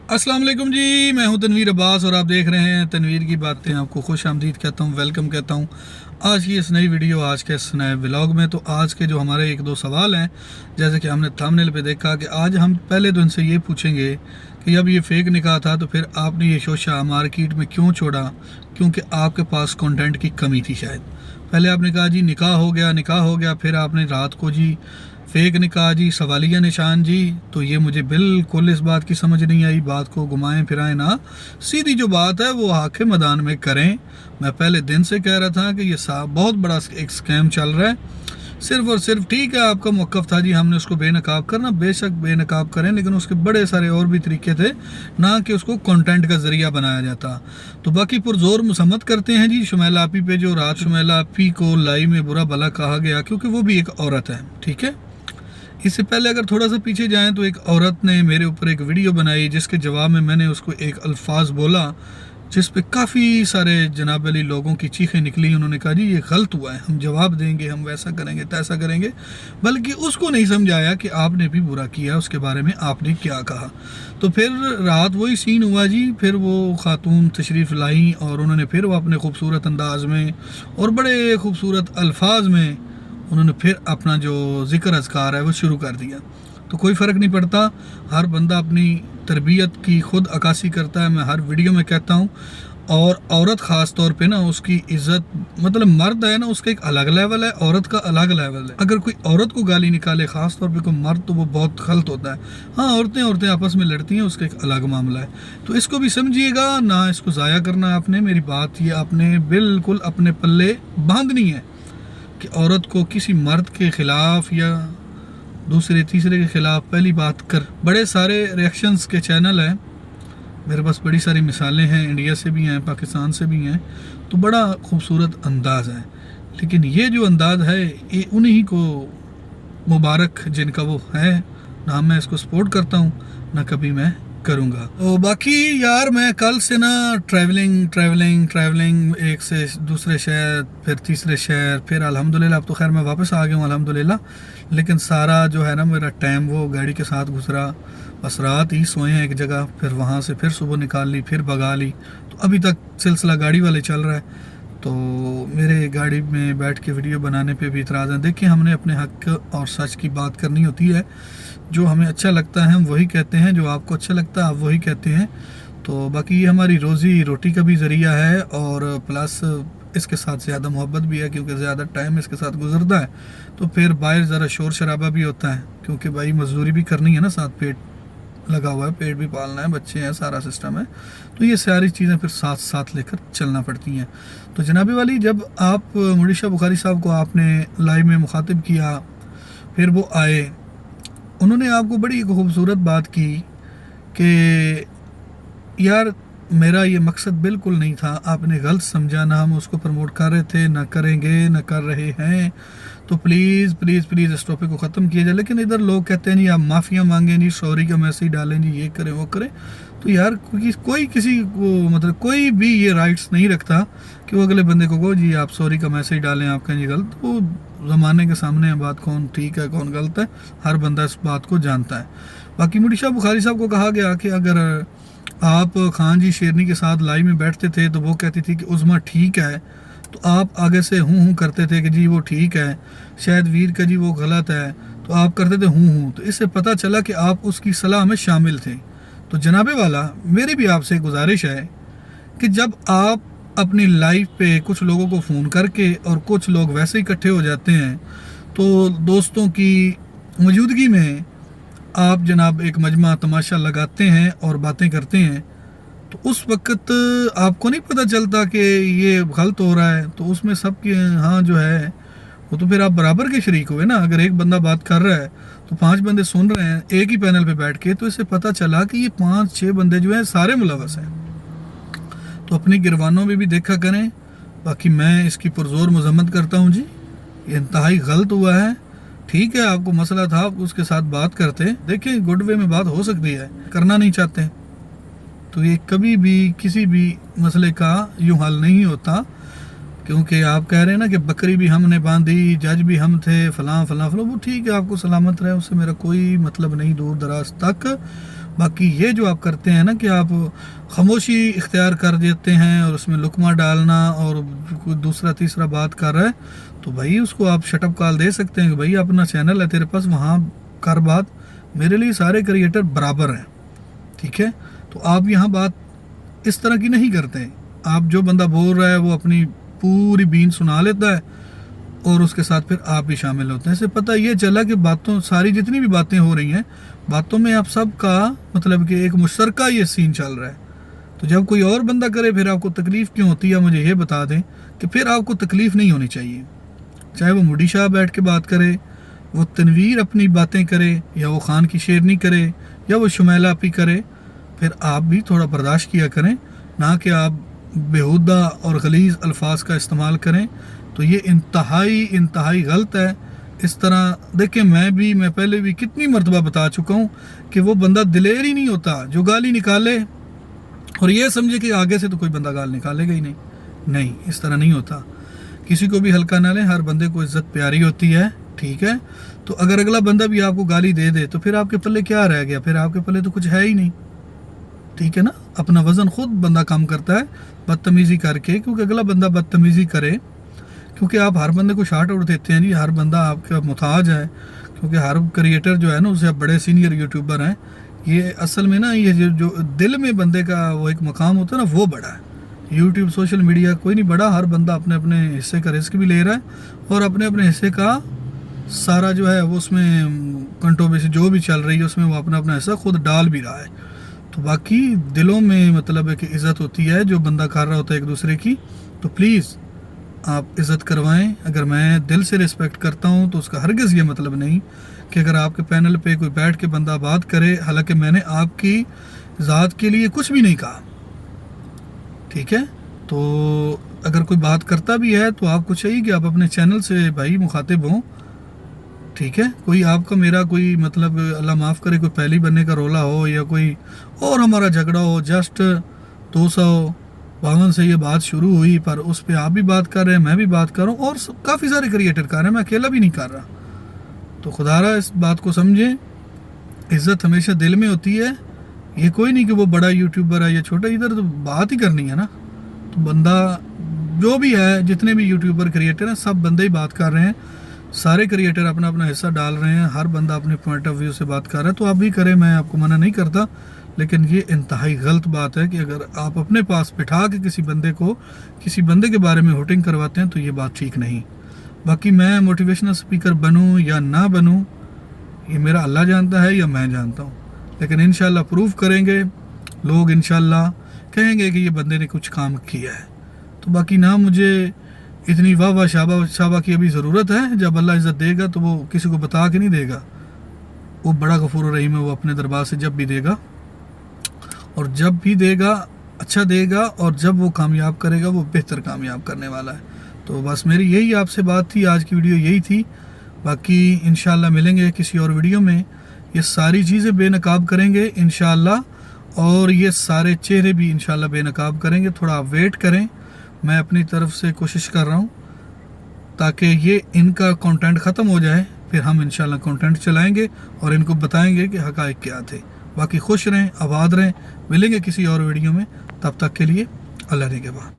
अस्सलाम वालेकुम जी, मैं हूं तनवीर अब्बास और आप देख रहे हैं तनवीर की बातें। आपको खुश आमदीद कहता हूं, वेलकम कहता हूं आज की इस नई वीडियो, आज के इस नए व्लॉग में। तो आज के जो हमारे एक दो सवाल हैं, जैसे कि हमने थंबनेल पे देखा कि आज हम पहले तो इनसे ये पूछेंगे कि जब ये फेक निकाह था तो फिर आपने ये शोशा मार्केट में क्यों छोड़ा, क्योंकि आपके पास कंटेंट की कमी थी शायद। पहले आपने कहा जी निकाह हो गया, फिर आपने रात को जी फेक निकाह जी, सवालिया निशान जी। तो ये मुझे बिल्कुल इस बात की समझ नहीं आई। बात को घुमाएं फिराएं ना, सीधी जो बात है वो आके मैदान में करें। मैं पहले दिन से कह रहा था कि ये बहुत बड़ा एक स्कैम चल रहा है। सिर्फ और सिर्फ ठीक है आपका मौक़िफ़ था जी, हमने उसको बेनकाब करना, बेशक बेनकाब करें, लेकिन उसके बड़े सारे और भी तरीके थे, ना कि उसको कंटेंट का ज़रिया बनाया जाता। तो बाकी पुरजोर मुसम्मत करते हैं जी शुमैला आपी पे। जो रात शुमैला आपी को लाइव में बुरा भला कहा गया, क्योंकि वो भी एक औरत है, ठीक है। इससे पहले अगर थोड़ा सा पीछे जाएं तो एक औरत ने मेरे ऊपर एक वीडियो बनाई, जिसके जवाब में मैंने उसको एक अल्फाज बोला जिस पे काफ़ी सारे जनाब अली लोगों की चीखें निकली। उन्होंने कहा जी ये गलत हुआ है, हम जवाब देंगे, हम वैसा करेंगे तैसा करेंगे। बल्कि उसको नहीं समझाया कि आपने भी बुरा किया, उसके बारे में आपने क्या कहा। तो फिर रात वही सीन हुआ जी। फिर वो खातून तशरीफ़ लाई और उन्होंने फिर वो अपने खूबसूरत अंदाज में और बड़े खूबसूरत अल्फाज में उन्होंने फिर अपना जो ज़िक्र अज़कार है वो शुरू कर दिया। तो कोई फ़र्क नहीं पड़ता, हर बंदा अपनी तरबियत की खुद अक्कासी करता है, मैं हर वीडियो में कहता हूँ। और औरत ख़ास तौर पे ना, उसकी इज़्ज़त, मतलब मर्द है ना, उसका एक अलग लेवल है, औरत का अलग लेवल है। अगर कोई औरत को गाली निकाले ख़ास तौर पे कोई मर्द, तो वो बहुत गलत होता है। हाँ, औरतें आपस में लड़ती हैं, उसका एक अलग मामला है। तो इसको भी समझिएगा ना, इसको ज़ाया करना आपने। मेरी बात ये आपने बिल्कुल अपने पल्ले बांधनी है कि औरत को किसी मर्द के ख़िलाफ़ या दूसरे तीसरे के ख़िलाफ़ पहली बात कर। बड़े सारे रिएक्शंस के चैनल हैं मेरे पास, बड़ी सारी मिसालें हैं, इंडिया से भी हैं, पाकिस्तान से भी हैं। तो बड़ा खूबसूरत अंदाज़ है, लेकिन ये जो अंदाज़ है ये उन्हीं को मुबारक जिनका वो है। ना मैं इसको सपोर्ट करता हूँ, ना कभी मैं करूँगा। तो बाकी यार, मैं कल से ना ट्रैवलिंग एक से दूसरे शहर, फिर तीसरे शहर, फिर अल्हम्दुलिल्लाह अब तो खैर मैं वापस आ गया हूँ अल्हम्दुलिल्लाह। लेकिन सारा जो है ना मेरा टाइम वो गाड़ी के साथ गुजरा। बस रात ही सोए हैं एक जगह, फिर वहाँ से फिर सुबह निकाल ली, फिर भगा ली। तो अभी तक सिलसिला गाड़ी वाले चल रहा है। तो मेरे गाड़ी में बैठ के वीडियो बनाने पे भी इतराज़ है। देखिए, हमने अपने हक़ और सच की बात करनी होती है। जो हमें अच्छा लगता है हम वही कहते हैं, जो आपको अच्छा लगता है आप वही कहते हैं। तो बाकी ये हमारी रोज़ी रोटी का भी ज़रिया है, और प्लस इसके साथ ज़्यादा मोहब्बत भी है, क्योंकि ज़्यादा टाइम इसके साथ गुजरता है। तो फिर बाहर ज़रा शोर शराबा भी होता है, क्योंकि भाई मजदूरी भी करनी है ना, साथ पेट लगा हुआ है, पेट भी पालना है, बच्चे हैं, सारा सिस्टम है। तो ये सारी चीज़ें फिर साथ साथ लेकर चलना पड़ती हैं। तो जनाबी वाली, जब आप मुड़ीशा बुखारी साहब को आपने लाइव में मुखातिब किया, फिर वो आए, उन्होंने आपको बड़ी खूबसूरत बात की कि यार मेरा ये मकसद बिल्कुल नहीं था, आपने गलत समझा, ना हम उसको प्रमोट कर रहे थे, ना करेंगे, ना कर रहे हैं। तो प्लीज़ प्लीज़ प्लीज़ इस टॉपिक को ख़त्म किया जाए। लेकिन इधर लोग कहते हैं जी आप माफ़िया मांगें जी, सॉरी का मैसेज डालें जी, ये करें वो करें। तो यार कोई किसी को, मतलब कोई भी ये राइट्स नहीं रखता कि वो अगले बंदे को कहो जी आप सॉरी का मैसेज डालें, आप कहें जी गलत। वो ज़माने के सामने है बात, कौन ठीक है कौन गलत है, हर बंदा इस बात को जानता है। बाकी मुड़ीशा बुखारी साहब को कहा गया कि अगर आप खान जी शेरनी के साथ लाइव में बैठते थे तो वो कहती थी कि उज़मा ठीक है, तो आप आगे से हूँ करते थे कि जी वो ठीक है, शायद वीर का जी वो गलत है, तो आप करते थे हूँ। तो इससे पता चला कि आप उसकी सलाह में शामिल थे। तो जनाबे वाला, मेरी भी आपसे गुजारिश है कि जब आप अपनी लाइफ पे कुछ लोगों को फ़ोन करके, और कुछ लोग वैसे इकट्ठे हो जाते हैं, तो दोस्तों की मौजूदगी में आप जनाब एक मजमा तमाशा लगाते हैं और बातें करते हैं, तो उस वक़्त आपको नहीं पता चलता कि ये गलत हो रहा है। तो उसमें सबके हाँ जो है वो, तो फिर आप बराबर के शरीक हुए ना। अगर एक बंदा बात कर रहा है तो 5 बंदे सुन रहे हैं एक ही पैनल पे बैठ के, तो इससे पता चला कि ये 5-6 बंदे जो हैं सारे मुलव्वस हैं। तो अपनी गिरवानों में भी देखा करें। बाकी मैं इसकी पुरजोर मजम्मत करता हूँ जी, ये इंतहाई गलत हुआ है। ठीक है, आपको मसला था, आप उसके साथ बात करते, देखिए गुड वे में बात हो सकती है, करना नहीं चाहते तो ये कभी भी किसी भी मसले का यूँ हल नहीं होता। क्योंकि आप कह रहे हैं ना कि बकरी भी हमने बांधी, जज भी हम थे, फलां फलां फलां, वो ठीक है, आपको सलामत रहे, उससे मेरा कोई मतलब नहीं दूर दराज तक। باقی یہ جو آپ کرتے ہیں نا کہ آپ خاموشی اختیار کر دیتے ہیں اور اس میں لقمہ ڈالنا اور کوئی دوسرا تیسرا بات کر رہا ہے تو بھائی اس کو آپ شٹ اپ کال دے سکتے ہیں کہ بھائی اپنا چینل ہے تیرے پاس، وہاں کر بات، میرے لیے سارے کریٹر برابر ہیں، ٹھیک ہے؟ تو آپ یہاں بات اس طرح کی نہیں کرتے، آپ جو بندہ بول رہا ہے وہ اپنی پوری بین سنا لیتا ہے اور اس کے ساتھ پھر آپ بھی شامل ہوتے ہیں۔ اس سے پتہ یہ چلا کہ باتوں ساری جتنی بھی باتیں ہو رہی ہیں باتوں میں آپ سب کا مطلب کہ ایک مشترکہ یہ سین چل رہا ہے، تو جب کوئی اور بندہ کرے پھر آپ کو تکلیف کیوں ہوتی ہے؟ مجھے یہ بتا دیں کہ پھر آپ کو تکلیف نہیں ہونی چاہیے، چاہے وہ مڈی شاہ بیٹھ کے بات کرے، وہ تنویر اپنی باتیں کرے، یا وہ خان کی شیرنی کرے، یا وہ شمیلہ اپی کرے، پھر آپ بھی تھوڑا برداشت کیا کریں، نہ کہ آپ بیہودہ اور غلیظ الفاظ کا استعمال کریں، تو یہ انتہائی غلط ہے۔ اس طرح دیکھیں میں پہلے بھی کتنی مرتبہ بتا چکا ہوں کہ وہ بندہ دلیر ہی نہیں ہوتا جو گالی نکالے اور یہ سمجھے کہ آگے سے تو کوئی بندہ گال نکالے گا ہی نہیں، اس طرح نہیں ہوتا۔ کسی کو بھی ہلکا نہ لیں، ہر بندے کو عزت پیاری ہوتی ہے، ٹھیک ہے؟ تو اگر اگلا بندہ بھی آپ کو گالی دے دے تو پھر آپ کے پلے کیا رہ گیا؟ پھر آپ کے پلے تو کچھ ہے ہی نہیں، ٹھیک ہے نا؟ اپنا وزن خود بندہ کم کرتا ہے بدتمیزی کر کے، کیونکہ اگلا بندہ بدتمیزی کرے، کیونکہ آپ ہر بندے کو شارٹ آؤٹ دیتے ہیں جی، ہر بندہ آپ کا محتاج ہے، کیونکہ ہر کریٹر جو ہے نا اس سے بڑے سینئر یوٹیوبر ہیں، یہ اصل میں نا یہ جو دل میں بندے کا وہ ایک مقام ہوتا ہے نا وہ بڑا ہے۔ یوٹیوب سوشل میڈیا کوئی نہیں بڑا، ہر بندہ اپنے اپنے حصے کا رزق بھی لے رہا ہے اور اپنے اپنے حصے کا سارا جو ہے وہ اس میں کنٹروورسی جو بھی چل رہی ہے اس میں وہ اپنا اپنا حصہ خود ڈال بھی رہا ہے۔ تو باقی دلوں میں مطلب ہے کہ عزت ہوتی ہے جو بندہ کر رہا ہوتا ہے ایک دوسرے کی، تو پلیز آپ عزت کروائیں۔ اگر میں دل سے رسپیکٹ کرتا ہوں تو اس کا ہرگز یہ مطلب نہیں کہ اگر آپ کے پینل پہ کوئی بیٹھ کے بندہ بات کرے، حالانکہ میں نے آپ کی ذات کے لیے کچھ بھی نہیں کہا، ٹھیک ہے؟ تو اگر کوئی بات کرتا بھی ہے تو آپ کو چاہیے کہ آپ اپنے چینل سے بھائی مخاطب ہوں، ٹھیک ہے؟ کوئی آپ کا میرا کوئی مطلب اللہ معاف کرے کوئی پہلی بننے کا رولا ہو یا کوئی اور ہمارا جھگڑا ہو، جسٹ 252 سے یہ بات شروع ہوئی، پر اس پہ آپ بھی بات کر رہے ہیں، میں بھی بات کر رہا ہوں اور کافی سارے کریٹر کر رہے ہیں، میں اکیلا بھی نہیں کر رہا۔ تو خدا را اس بات کو سمجھیں، عزت ہمیشہ دل میں ہوتی ہے، یہ کوئی نہیں کہ وہ بڑا یوٹیوبر ہے یا چھوٹا، ادھر تو بات ہی کرنی ہے نا۔ تو بندہ جو بھی ہے، جتنے بھی یوٹیوبر کریٹر ہیں سب بندے ہی بات کر رہے ہیں، سارے کریٹر اپنا اپنا حصہ ڈال رہے ہیں، ہر بندہ اپنے پوائنٹ آف ویو سے بات کر رہا ہے، تو آپ بھی کریں، میں آپ کو منع نہیں کرتا، لیکن یہ انتہائی غلط بات ہے کہ اگر آپ اپنے پاس بٹھا کے کسی بندے کے بارے میں ہوٹنگ کرواتے ہیں تو یہ بات ٹھیک نہیں۔ باقی میں موٹیویشنل سپیکر بنوں یا نہ بنوں یہ میرا اللہ جانتا ہے یا میں جانتا ہوں، لیکن انشاءاللہ پروف کریں گے، لوگ انشاءاللہ کہیں گے کہ یہ بندے نے کچھ کام کیا ہے۔ تو باقی نہ مجھے اتنی واہ شابہ کی ابھی ضرورت ہے، جب اللہ عزت دے گا تو وہ کسی کو بتا کے نہیں دے گا، وہ بڑا غفور و رحیم ہے، وہ اپنے دربار سے جب بھی دے گا اور جب بھی دے گا اچھا دے گا، اور جب وہ کامیاب کرے گا وہ بہتر کامیاب کرنے والا ہے۔ تو بس میری یہی آپ سے بات تھی، آج کی ویڈیو یہی تھی، باقی انشاءاللہ ملیں گے کسی اور ویڈیو میں، یہ ساری چیزیں بے نقاب کریں گے انشاءاللہ، اور یہ سارے چہرے بھی انشاءاللہ بے نقاب کریں گے، تھوڑا آپ ویٹ کریں، میں اپنی طرف سے کوشش کر رہا ہوں تاکہ یہ ان کا کنٹینٹ ختم ہو جائے، پھر ہم انشاءاللہ کنٹینٹ چلائیں گے اور ان کو بتائیں گے کہ حقائق کیا تھے۔ باقی خوش رہیں، آباد رہیں، ملیں گے کسی اور ویڈیو میں، تب تک کے لیے اللہ نگہبان۔